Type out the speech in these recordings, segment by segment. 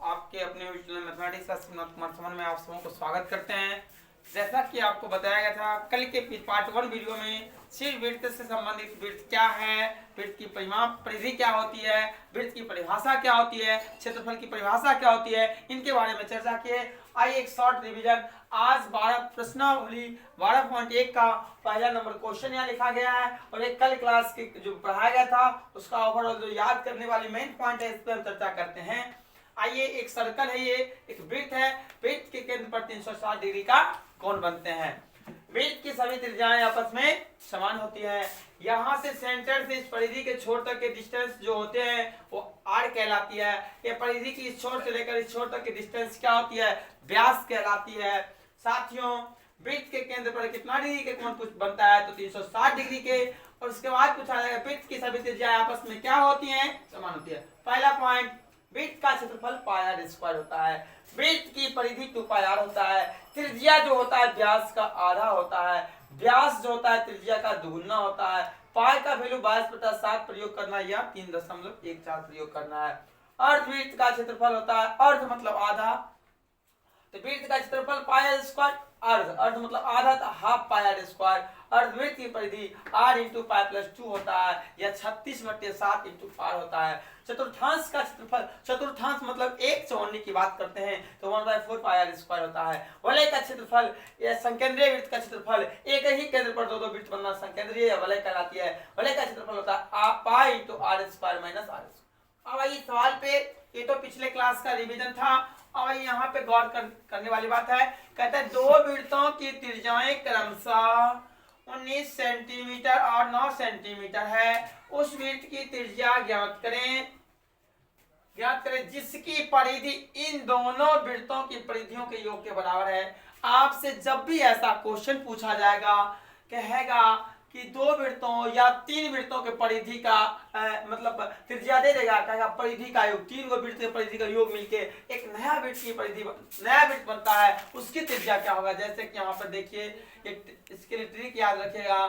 आपके अपने channel mathematics का श्रीनाथ कुमार समन में आप सबों को स्वागत करते हैं। जैसा कि आपको बताया गया था कल के पार्ट 1 वीडियो में सिर्फ वृत्त से संबंधित वृत्त क्या है, वृत्त की परिधि क्या होती है, वृत्त की परिभाषा क्या होती है, क्षेत्रफल की परिभाषा क्या होती है, इनके बारे में चर्चा की है। आइए एक शॉर्ट रिवीजन। आज 12 प्रश्नावली 12.1 का पहला नंबर क्वेश्चन यहाँ लिखा गया है और एक कल क्लास के जो पढ़ाया गया था उसका ओवरऑल जो याद करने वाली मेन पॉइंट है इस पर हम चर्चा करते हैं। आइए, एक सर्कल है, ये एक वृत्त है, वृत्त के केंद्र पर 360 डिग्री का कोण बनते हैं। वृत्त की सभी त्रिज्याएं आपस में समान होती है। यहाँ से सेंटर से इस परिधि के छोर तक के डिस्टेंस जो होते हैं वो आर कहलाती है। ये परिधि की इस छोर से लेकर इस छोर तक की डिस्टेंस क्या होती है, व्यास कहलाती है। साथियों, वृत्त के केंद्र पर कितना डिग्री के कोण कुछ बनता है तो 360 डिग्री के। और उसके बाद पूछा जाएगा वृत्त की सभी त्रिज्याएं आपस में क्या होती हैं, समान होती है। पहला पॉइंट, वृत्त का क्षेत्रफल पाई आर स्क्वायर होता है। वृत्त की परिधि 2 पाई आर होता है। त्रिज्या जो होता है व्यास का आधा होता है। व्यास जो होता है त्रिज्या का दुगुना होता है। पाई का वैल्यू 22/7 प्रयोग करना या 3.14 प्रयोग करना है। अर्धवृत्त का क्षेत्रफल होता है, अर्ध मतलब आधा, तो वृत्त का क्षेत्रफल पाई आर स्क्वायर, अर्ध मतलब आधा, तो हाफ पाई आर स्क्वायर। अर्धवृत्त की परिधि r इंटू पाई प्लस 2 होता है या 36/7 इंटू पार होता है। चतुर्थांश का क्षेत्रफल, चतुर्थांश मतलब एक चौवन्नी की बात करते हैं तो 1/4 पाई आर स्क्वायर होता है। वलय का क्षेत्रफल या संकेंद्रीय वृत्त का क्षेत्रफल, एक ही केंद्र पर दो वृत्त बनना संकेंद्रीय या वलय कहलाती है। वलय का क्षेत्रफल होता है pi into r square minus r square. अब आइए सवाल पे, ये तो पिछले क्लास का रिवीजन था। अब यहाँ पे गौर करने वाली बात है। कहते हैं दो वृत्तों की त्रिज्याएं क्रमशः 19 सेंटीमीटर और 9 सेंटीमीटर है। उस वृत्त की त्रिज्या ज्ञात करें जिसकी परिधि इन दोनों वृत्तों की परिधियों के योग के बराबर है। आपसे जब भी ऐसा क्वेश्चन पूछा जाएगा, कहेगा कि दो वृत्तों या 3 वृत्तों के परिधि का मतलब त्रिज्या दे देगा, कहेगा परिधि का योग, 3 गो वृत्त के परिधि का योग मिलके एक नया वृत्त की परिधि, नया वृत्त बनता है, उसकी त्रिज्या क्या होगा। जैसे कि यहाँ पर देखिए, इसके लिए ट्रिक याद रखेगा।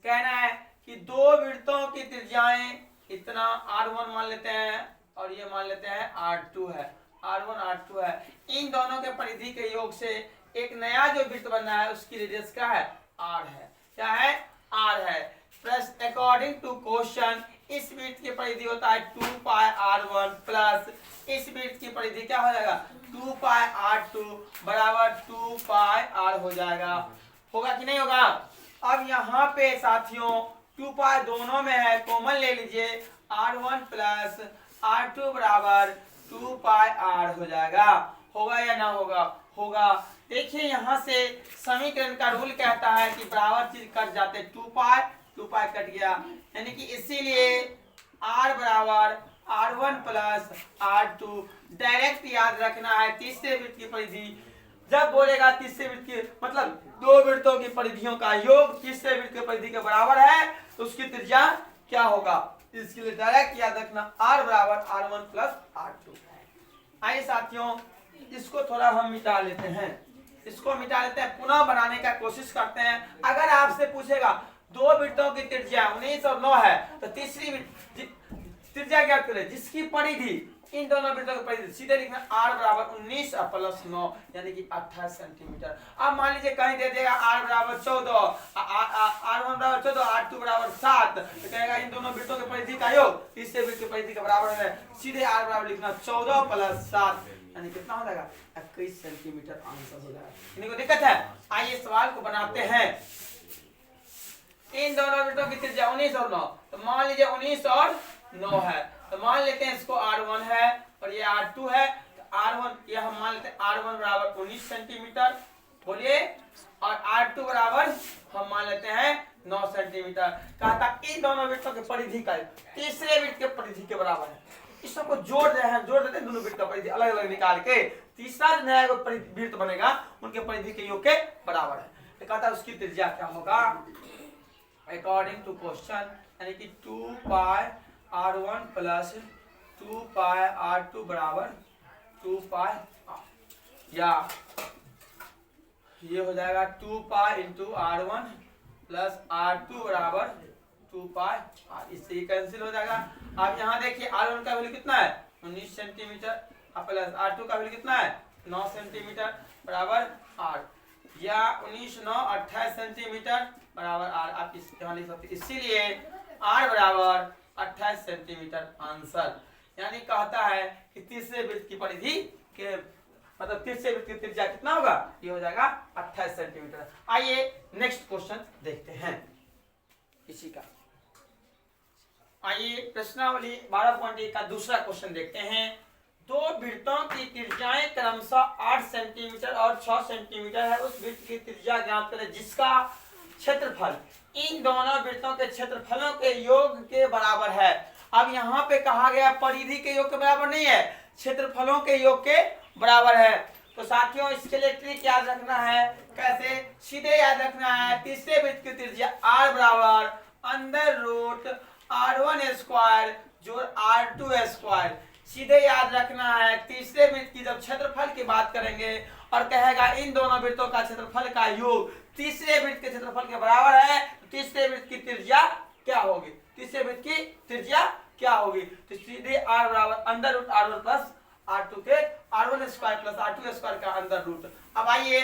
कहना है कि दो वृत्तों की त्रिज्याएं इतना r1 मान लेते हैं और ये मान लेते हैं r2 है, r1 r2 है। इन दोनों के परिधि के योग से एक नया जो वृत्त बनना है उसकी रेडियस क्या है, r है। क्या है, r है। प्रश्न अकॉर्डिंग टू क्वेश्चन इस वृत्त की परिधि होता है 2 पाई r1 प्लस इस वृत्त की परिधि क्या हो जाएगा 2 पाई r2 बराबर 2 पाई r हो जाएगा। होगा कि नहीं होगा। अब यहाँ पे साथियों 2 पाई दोनों में है, कॉमन ले लीजिए, r1 प्लस r2 बराबर 2 पाई r हो जाएगा। होगा या ना होगा, होगा। देखिए यहाँ से समीकरण का रूल कहता है कि बराबर चीज कट जाते, 2 पाई कट गया, यानी कि इसीलिए r बराबर r1 प्लस r2। डायरेक्ट याद रखना है तीसरे वृत्त की परिधि। जब बोलेगा तीसरे वृत्त की मतलब दो वृत्तों की परिधियों का योग तीसरे वृत्त की परिधि के बराबर है तो उसकी त्रिज्या क्या होगा, इसके लिए डायरेक्ट याद रखना r बराबर r1 प्लस r2। आइए साथियों, इसको थोड़ा हम मिटा लेते हैं, इसको मिटा लेते हैं, पुनः बनाने का कोशिश करते हैं। अगर आपसे पूछेगा दो वृत्तों की त्रिज्या 19 और 9 है तो तीसरी त्रिज्या ज्ञात करें जिसकी परिधि इन दोनों वृत्तों की परिधि, सीधे लिखना r बराबर 19 प्लस 9 यानी कि 28 सेंटीमीटर। अब मान लीजिए कहीं दे देगा r बराबर 14, r1 बराबर 14, r2 बराबर 7, तो कहेगा इन दोनों वृत्तों के परिधि का योग तीसरे वृत्त की परिधि के बराबर है। सीधे r बराबर लिखना 14 प्लस 7 यानी कितना हो जाएगा 21 सेंटीमीटर आंसर हो जाएगा। इनको दिक्कत है। आइए सवाल को बनाते हैं। इन दोनों वृत्तों की त्रिज्या 19 और 9, तो मान लीजिए 19 और 9 है, तो मान लेते हैं इसको r1 है और ये r2 है, तो r1 ये हम मान लेते हैं r1 बराबर 19 सेंटीमीटर, बोलिए, और r2 बराबर हम मान लेते हैं 9 सेंटीमीटर। कहा था इन दोनों वृत्तों के परिधि का तीसरे वृत्त के परिधि के बराबर है। इस सबको जोड़ रहे हैं, जोड़ देते हैं दोनों वृत्त का परिधि अलग अलग निकाल के, तीसरा जो नया वृत्त बनेगा उनके परिधि के योग के बराबर है। तो कहता है उसकी त्रिज्या क्या होगा अकॉर्डिंग टू क्वेश्चन, यानी कि 2 पाई r1 प्लस 2 पाई r2 बराबर 2 पाई r, या ये हो जाएगा 2 pi into r1 plus r2 बराबर 2 पाई r, इससे कैंसिल हो जाएगा। अब यहाँ देखिए r1 का वैल्यू कितना है 19 सेंटीमीटर प्लस R2 का वैल्यू कितना है 9 सेंटीमीटर बराबर R, या 19 9 28 सेंटीमीटर बराबर R। आप यहाँ लिख सकते, इसीलिए R बराबर 28 सेंटीमीटर आंसर। यानी कहता है कि तीसरे वृत्त की परिधि के मतलब तीसरे वृत्त की त्रिज्या कितना होगा, ये हो जाएगा 28 सेंटीमीटर। आइए नेक्स्ट क्वेश्चन देखते हैं इसी का। आइए प्रश्नावली 12.1 का दूसरा क्वेश्चन देखते हैं। दो वृत्तों की त्रिज्याएं क्रमशः 8 सेंटीमीटर और 6 सेंटीमीटर है। उस वृत्त की त्रिज्या ज्ञात करें जिसका क्षेत्रफल इन दोनों वृत्तों के क्षेत्रफलों के योग के बराबर है। अब यहाँ पे कहा गया परिधि के योग के बराबर नहीं है, क्षेत्रफलों के योग के बराबर है। तो साथियों इसके लिए ट्रिक याद रखना है। कैसे? सीधे याद रखना है, तीसरे वृत्त की त्रिज्या r बराबर अंडर रूट r1 स्क्वायर जोड़ r2 स्क्वायर। सीधे याद रखना है। तीसरे वृत्त की जब क्षेत्रफल की बात करेंगे और कहेगा इन दोनों वृत्तों का क्षेत्रफल का योग तीसरे वृत्त के क्षेत्रफल के बराबर है, तो तीसरे वृत्त की त्रिज्या क्या होगी, तीसरे वृत्त की त्रिज्या क्या होगी? तो सीधे r बराबर under root r1 plus r2 के r1 square plus r2 square का अंडर रूट। अब आइए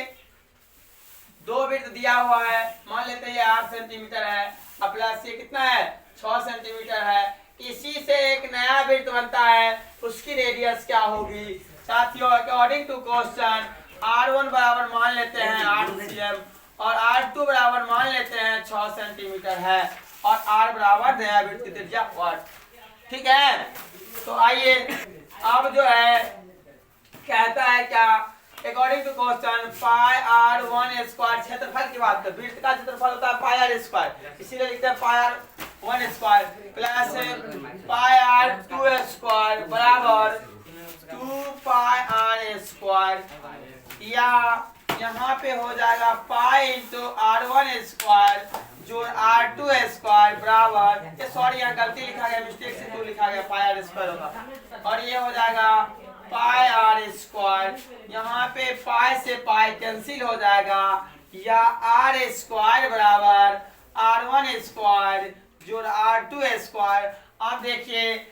दो वृत्त दिया हुआ है, मान लेते हैं 8 सेंटीमीटर है, अब प्लस ये कितना है 6 सेंटीमीटर है। इसी से एक नया वृत्त बनता है, उसकी रेडियस क्या होगी? साथियों अकॉर्डिंग टू क्वेश्चन r1 बराबर मान लेते हैं 8 cm और r2 बराबर मान लेते हैं 6 सेंटीमीटर है और r बराबर नया वृत्त की त्रिज्या 8। ठीक है, तो आइए अब जो है कहता है क्या, according to question pi r1 square क्षेत्रफल की बात कर, वृत्त का क्षेत्रफल होता है पाई r स्क्वायर, इसीलिए लिखते हैं पाई r1 square plus pi r2 square बराबर 2 पाई r स्क्वायर, या यहाँ पे हो जाएगा पाई इंटू r1 स्क्वायर जोड़ r2 स्क्वायर बराबर, ये सॉरी यहाँ गलती लिखा गया, मिस्टेक से 2 लिखा गया, पाई r स्क्वायर होगा और ये हो जाएगा पाई r स्क्वायर। यहाँ पे पाई से पाई कैंसिल हो जाएगा, या r स्क्वायर बराबर r1 स्क्वायर जोड़ r2 स्क्वायर। अब देखिए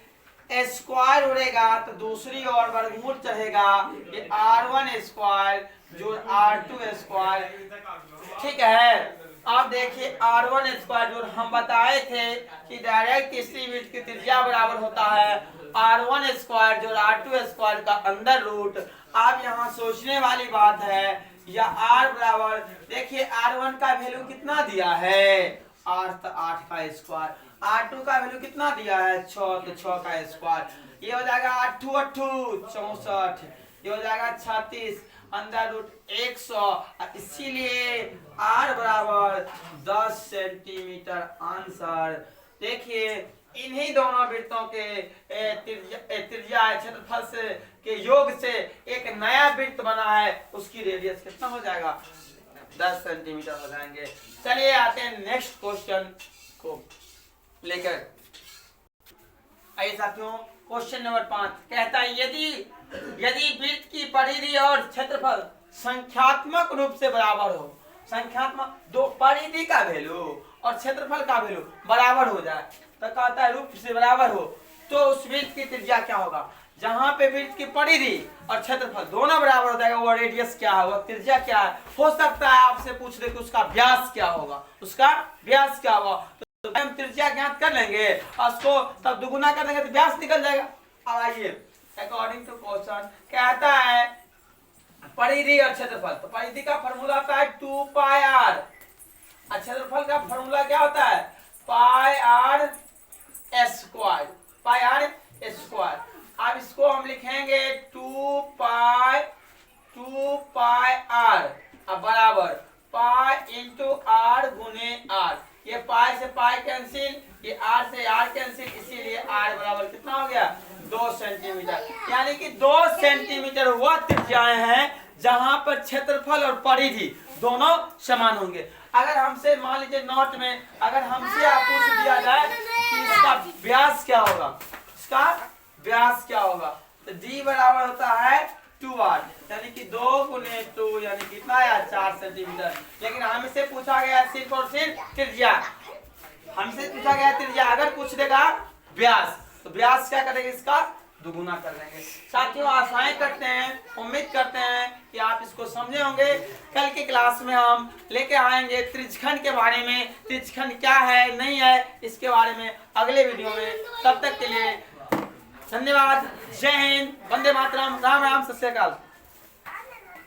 स्क्वायर उड़ेगा तो दूसरी ओर वर्गमूल चढ़ेगा, ये r1 स्क्वायर जोड़ r2 स्क्वायर। ठीक है, अब देखिए r1 स्क्वायर जोड़ हम बताए थे कि डायरेक्ट तीसरी वृत्त की त्रिज्या बराबर होता है r1 स्क्वायर जोड़ r2 स्क्वायर का अंडर रूट। अब यहाँ सोचने वाली बात है, या r बराबर देखिए r1 का वैल्यू कितना दिया है 8 का स्क्वायर, r2 का वैल्यू कितना दिया है 6 तो 6 का स्क्वायर, ये हो जाएगा 8 8 64, ये हो जाएगा 36 अंडर रूट 100, इसीलिए r बराबर 10 सेंटीमीटर आंसर। देखिए इन्हीं दोनों वृत्तों के त्रिज्या क्षेत्रफल से के योग से एक नया वृत्त बना है, उसकी रेडियस कितना हो जाएगा 10 सेंटीमीटर हो जाएंगे। चलिए आते हैं नेक्स्ट क्वेश्चन को लेकर। आइए साथियों क्वेश्चन नंबर 5 कहता है यदि वृत्त की परिधि और क्षेत्रफल संख्यात्मक रूप से बराबर हो, संख्यात्मक दो परिधि का वैल्यू और क्षेत्रफल का वैल्यू बराबर हो जाए, तो कहता है रूप से बराबर हो तो उस वृत्त की त्रिज्या क्या होगा। जहां पे वृत्त की परिधि और क्षेत्रफल दोनों बराबर हो जाएगा, वो रेडियस क्या है, वो त्रिज्या क्या है। हो सकता है आपसे पूछ दे कि उसका व्यास क्या होगा, उसका व्यास क्या होगा, तो हम त्रिज्या ज्ञात कर लेंगे और उसको तब दुगुना कर देंगे तो व्यास निकल जाएगा। अब आइए अकॉर्डिंग टू क्वेश्चन कहता है परिधि और क्षेत्रफल, तो परिधि का फॉर्मूला होता है 2 पाई r, क्षेत्रफल का फॉर्मूला क्या होता है पाई r स्क्वायर, पाई r स्क्वायर। अब इसको हम लिखेंगे 2 पाई r, अब बराबर पाई इंटू r गुने r, ये पाई से पाई कैंसिल, ये r से r कैंसिल, इसीलिए r बराबर कितना हो गया 2 सेंटीमीटर। यानी कि 2 सेंटीमीटर वह त्रिज्याएं हैं जहां पर क्षेत्रफल और परिधि दोनों समान होंगे। अगर हमसे मान लीजिए नोट में अगर हमसे आप पूछ दिया जाए कि इसका व्यास क्या होगा, इसका व्यास क्या होगा, तो d बराबर होता है 2r, यानी कि 2 गुने 2 यानी कितना आया 4 सेंटीमीटर। लेकिन हमसे पूछा गया सिर्फ और सिर्फ त्रिज्या, हमसे पूछा गया त्रिज्या। अगर पूछ देगा व्यास तो व्यास क्या करेंगे, इसका दुगुना कर देंगे। साथियों आशाएं करते हैं, उम्मीद करते हैं कि आप इसको समझे होंगे। कल के क्लास में हम लेके आएंगे त्रिज्यखंड के बारे में, त्रिज्यखंड क्या है नहीं है इसके बारे में अगले वीडियो में। तब तक के लिए धन्यवाद। जय हिंद, वंदे मातरम, राम राम, सत श्री अकाल।